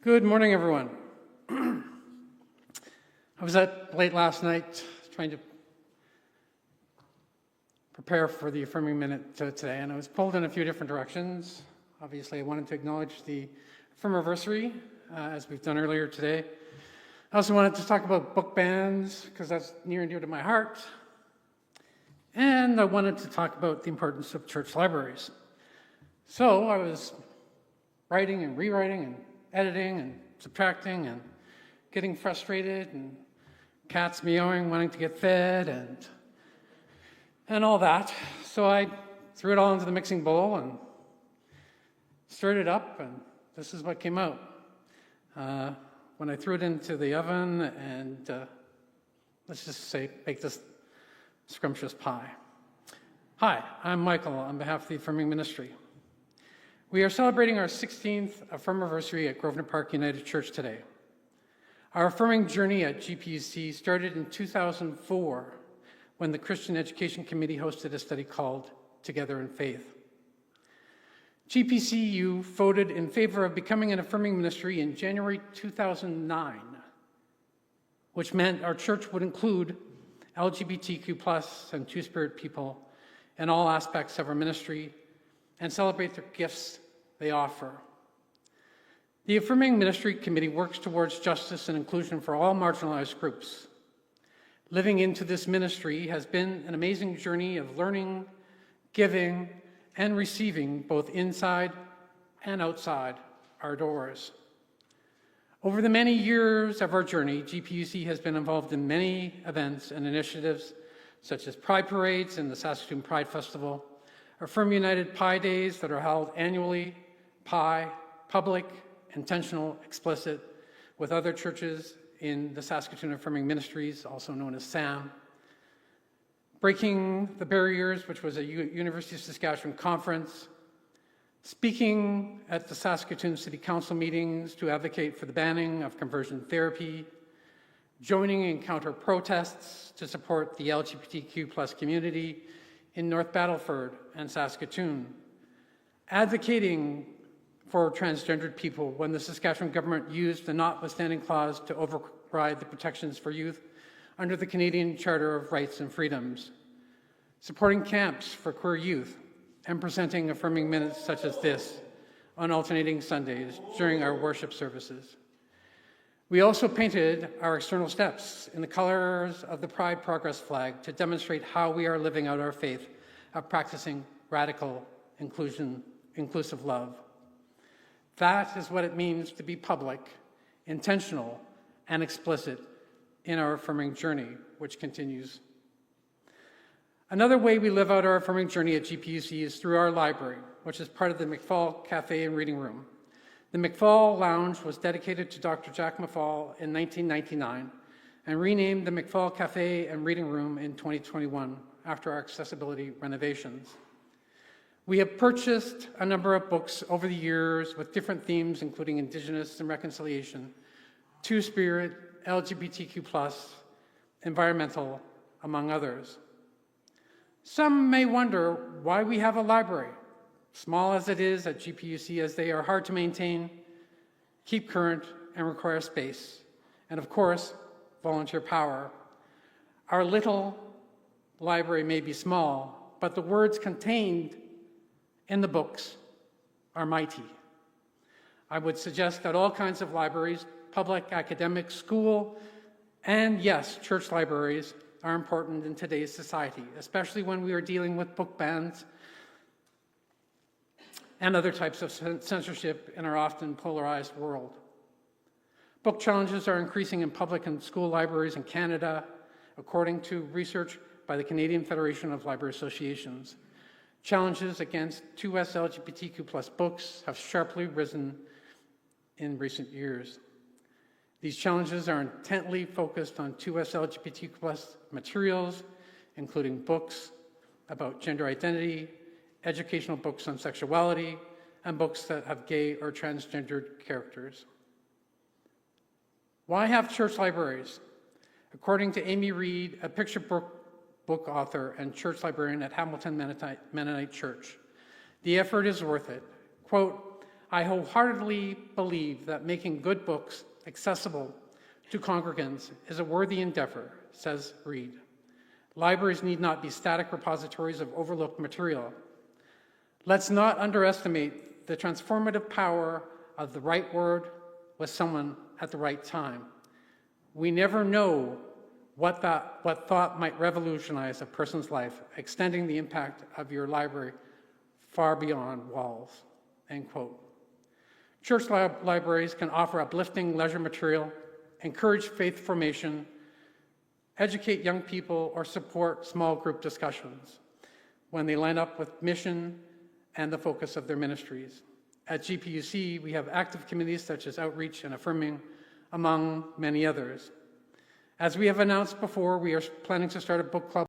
Good morning, everyone. I was up late last night trying to prepare for the Affirming Minute today, and I was pulled in a few different directions. Obviously, I wanted to acknowledge the Affirmiversary, as we've done earlier today. I also wanted to talk about book bans, because that's near and dear to my heart. And I wanted to talk about the importance of church libraries. So I was writing and rewriting and editing and subtracting and getting frustrated and cats meowing, wanting to get fed and all that. So I threw it all into the mixing bowl and stirred it up, and this is what came out. When I threw it into the oven and let's just say baked this scrumptious pie. Hi, I'm Michael on behalf of the Affirming Ministry. We are celebrating our 16th Affirmiversary at Grosvenor Park United Church today. Our affirming journey at GPUC started in 2004 when the Christian Education Committee hosted a study called Together in Faith. GPCU voted in favor of becoming an affirming ministry in January 2009, which meant our church would include LGBTQ+ and Two-Spirit people in all aspects of our ministry and celebrate the gifts they offer. The Affirming Ministry Committee works towards justice and inclusion for all marginalized groups. Living into this ministry has been an amazing journey of learning, giving, and receiving both inside and outside our doors. Over the many years of our journey, GPUC has been involved in many events and initiatives such as Pride Parades and the Saskatoon Pride Festival, Affirm United Pi Days that are held annually, Pi, public, intentional, explicit, with other churches in the Saskatoon Affirming Ministries, also known as SAM. Breaking the Barriers, which was a University of Saskatchewan conference. Speaking at the Saskatoon City Council meetings to advocate for the banning of conversion therapy. Joining in counter protests to support the LGBTQ+ community in North Battleford and Saskatoon, advocating for transgendered people when the Saskatchewan government used the notwithstanding clause to override the protections for youth under the Canadian Charter of Rights and Freedoms, supporting camps for queer youth, and presenting affirming minutes such as this on alternating Sundays during our worship services. We also painted our external steps in the colors of the Pride Progress flag to demonstrate how we are living out our faith of practicing radical inclusive love. That is what it means to be public, intentional, and explicit in our affirming journey, which continues. Another way we live out our affirming journey at GPUC is through our library, which is part of the McFall Cafe and Reading Room. The McFall Lounge was dedicated to Dr. Jack McFall in 1999 and renamed the McFall Cafe and Reading Room in 2021 after our accessibility renovations. We have purchased a number of books over the years with different themes, including Indigenous and Reconciliation, Two-Spirit, LGBTQ+, environmental, among others. Some may wonder why we have a library, small as it is at GPUC, as they are hard to maintain, keep current, and require space, and of course, volunteer power. Our little library may be small, but the words contained in the books are mighty. I would suggest that all kinds of libraries, public, academic, school, and yes, church libraries are important in today's society, especially when we are dealing with book bans and other types of censorship in our often polarized world. Book challenges are increasing in public and school libraries in Canada, according to research by the Canadian Federation of Library Associations. Challenges against 2S LGBTQ+ books have sharply risen in recent years. These challenges are intently focused on 2S LGBTQ+ materials, including books about gender identity, educational books on sexuality, and books that have gay or transgendered characters. Why have church libraries? According to Amy Reed, a picture book author and church librarian at Hamilton Mennonite Church, the effort is worth it. Quote, I wholeheartedly believe that making good books accessible to congregants is a worthy endeavor, says Reed. Libraries need not be static repositories of overlooked material. Let's not underestimate the transformative power of the right word with someone at the right time. We never know what thought might revolutionize a person's life, extending the impact of your library far beyond walls, end quote. Church libraries can offer uplifting leisure material, encourage faith formation, educate young people, or support small group discussions when they line up with mission and the focus of their ministries. At GPUC, we have active committees such as Outreach and Affirming, among many others. As we have announced before, we are planning to start a book club